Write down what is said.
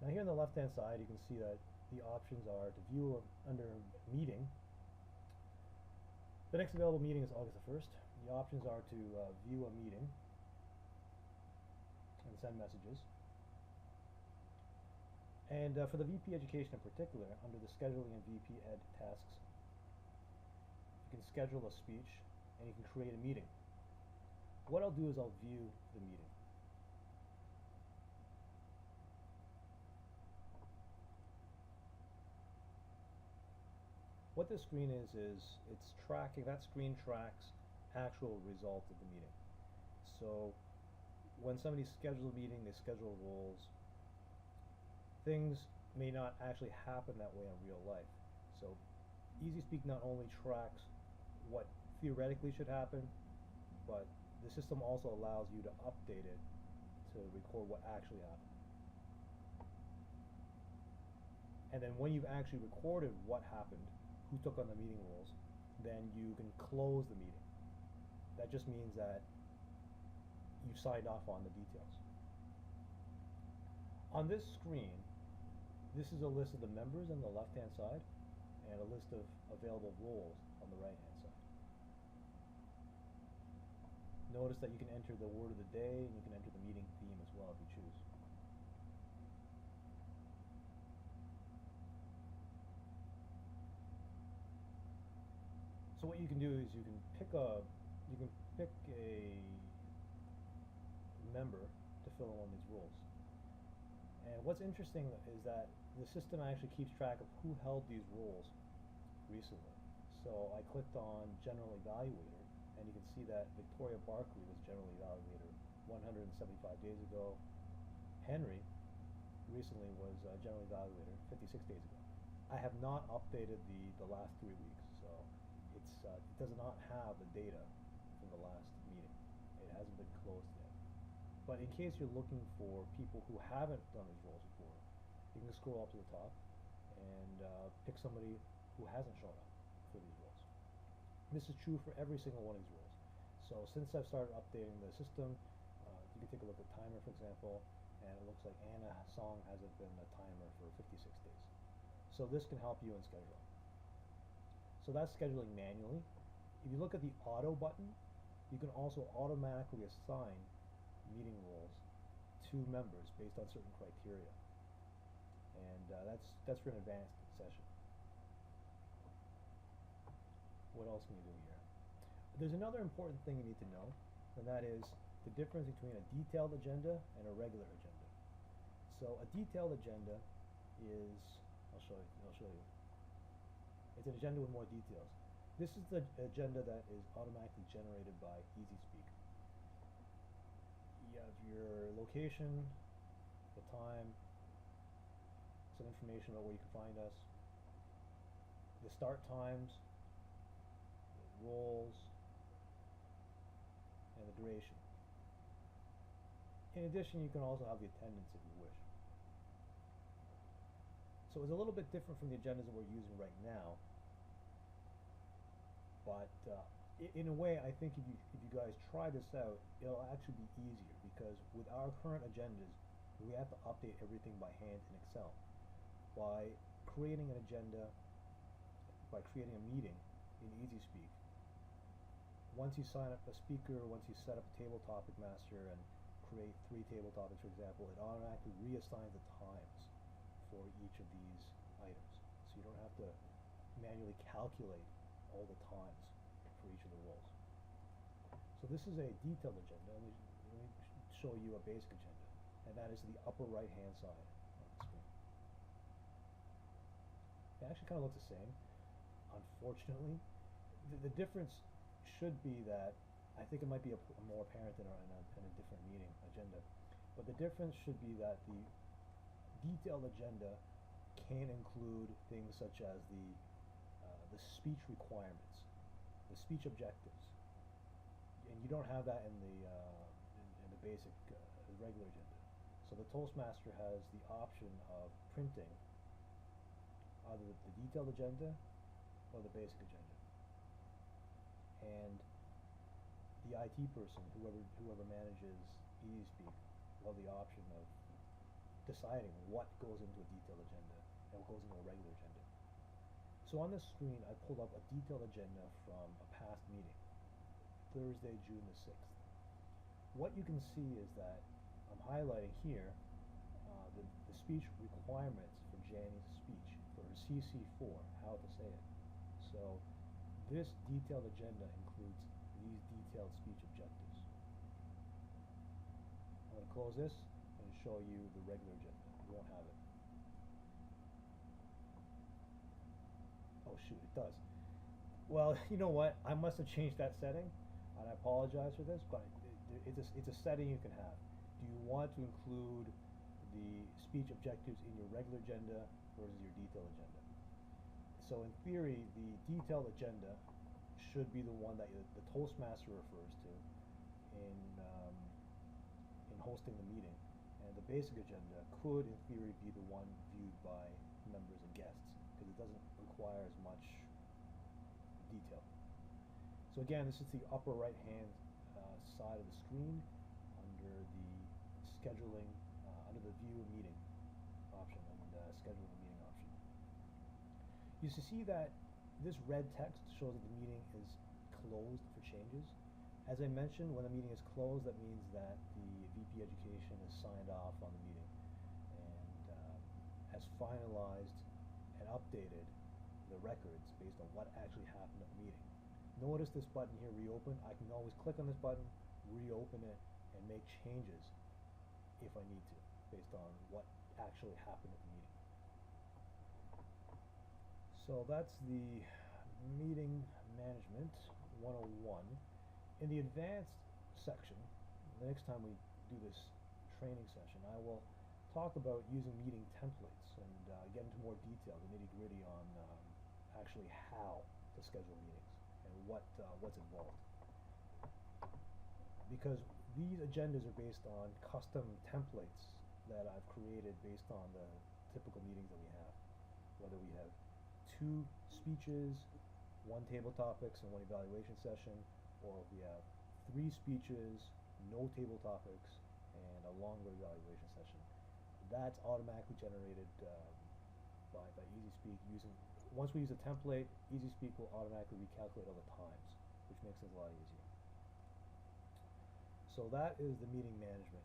Now here on the left hand side you can see that the options are to view under meeting. The next available meeting is August the 1st. The options are to view a meeting and send messages. And for the VP Education in particular, under the Scheduling and VP Ed tasks, you can schedule a speech and you can create a meeting. What I'll do is I'll view the meeting. What this screen is it's tracking, that screen tracks actual results of the meeting. So when somebody schedules a meeting, they schedule roles. Things may not actually happen that way in real life. So EasySpeak not only tracks what theoretically should happen, but the system also allows you to update it to record what actually happened. And then when you've actually recorded what happened, who took on the meeting roles, then you can close the meeting. That just means that you've signed off on the details. On this screen, this is a list of the members on the left-hand side and a list of available roles on the right-hand side. Notice that you can enter the word of the day and you can enter the meeting theme as well if you choose. So what you can do is you can pick a member to fill in one of these roles. And what's interesting is that the system actually keeps track of who held these roles recently. So I clicked on General Evaluator, and you can see that Victoria Barkley was General Evaluator 175 days ago. Henry recently was General Evaluator 56 days ago. I have not updated the last 3 weeks, so it does not have the data from the last meeting. It hasn't been closed yet. But in case you're looking for people who haven't done these roles before, you can scroll up to the top and pick somebody who hasn't shown up for these roles. This is true for every single one of these roles. So since I've started updating the system, you can take a look at timer, for example, and it looks like Anna Song hasn't been a timer for 56 days. So this can help you in scheduling. So that's scheduling manually. If you look at the auto button, you can also automatically assign meeting roles to members based on certain criteria. And that's for an advanced session. What else can you do here? There's another important thing you need to know, and that is the difference between a detailed agenda and a regular agenda. So a detailed agenda is, I'll show you. It's an agenda with more details. This is the agenda that is automatically generated by EasySpeak. You have your location, the time, some information about where you can find us, the start times, the roles, and the duration. In addition, you can also have the attendance if you wish. So it's a little bit different from the agendas that we're using right now, but in a way, I think if you guys try this out, it'll actually be easier, because with our current agendas, we have to update everything by hand in Excel. By creating an agenda, by creating a meeting in EasySpeak, once you sign up a speaker, once you set up a table topic master and create 3 table topics, for example, it automatically reassigns the times for each of these items. So you don't have to manually calculate all the times for each of the roles. So this is a detailed agenda. Let me show you a basic agenda, and that is the upper right hand side of the screen. It actually kind of looks the same. Unfortunately, the difference should be that, I think it might be more apparent in a different meeting agenda, but the difference should be that the detailed agenda can include things such as the speech requirements, the speech objectives, and you don't have that in the basic regular agenda. So the Toastmaster has the option of printing either the detailed agenda or the basic agenda, and the IT person, whoever manages EasySpeak, will have the option of deciding what goes into a detailed agenda and what goes into a regular agenda. So on this screen, I pulled up a detailed agenda from a past meeting, Thursday, June the 6th. What you can see is that I'm highlighting here the speech requirements for Janny's speech, for her CC4, how to say it. So this detailed agenda includes these detailed speech objectives. I'm going to close this and show you the regular agenda. You won't have it. Oh shoot, it does. Well, you know what? I must have changed that setting, and I apologize for this, but it's a setting you can have. Do you want to include the speech objectives in your regular agenda versus your detailed agenda? So in theory, the detailed agenda should be the one that the Toastmaster refers to in hosting the meeting, and the basic agenda could, in theory, be the one viewed by members and guests because it doesn't require as much detail. So again, this is the upper right-hand side of the screen under the scheduling, under the view meeting option and scheduling a meeting option. You see that this red text shows that the meeting is closed for changes. As I mentioned, when the meeting is closed, that means that the VP Education has signed off on the meeting and has finalized and updated the records based on what actually happened at the meeting. Notice this button here, reopen. I can always click on this button, reopen it, and make changes if I need to, based on what actually happened at the meeting. So that's the meeting management 101. In the advanced section, the next time we do this training session, I will talk about using meeting templates and get into more detail, the nitty-gritty on actually how to schedule meetings and what's involved. Because these agendas are based on custom templates that I've created based on the typical meetings that we have. Whether we have 2 speeches, 1 table topics, and 1 evaluation session, or if we have 3 speeches, no table topics, and a longer evaluation session. That's automatically generated by EasySpeak using, once we use a template, EasySpeak will automatically recalculate all the times, which makes it a lot easier. So that is the meeting management.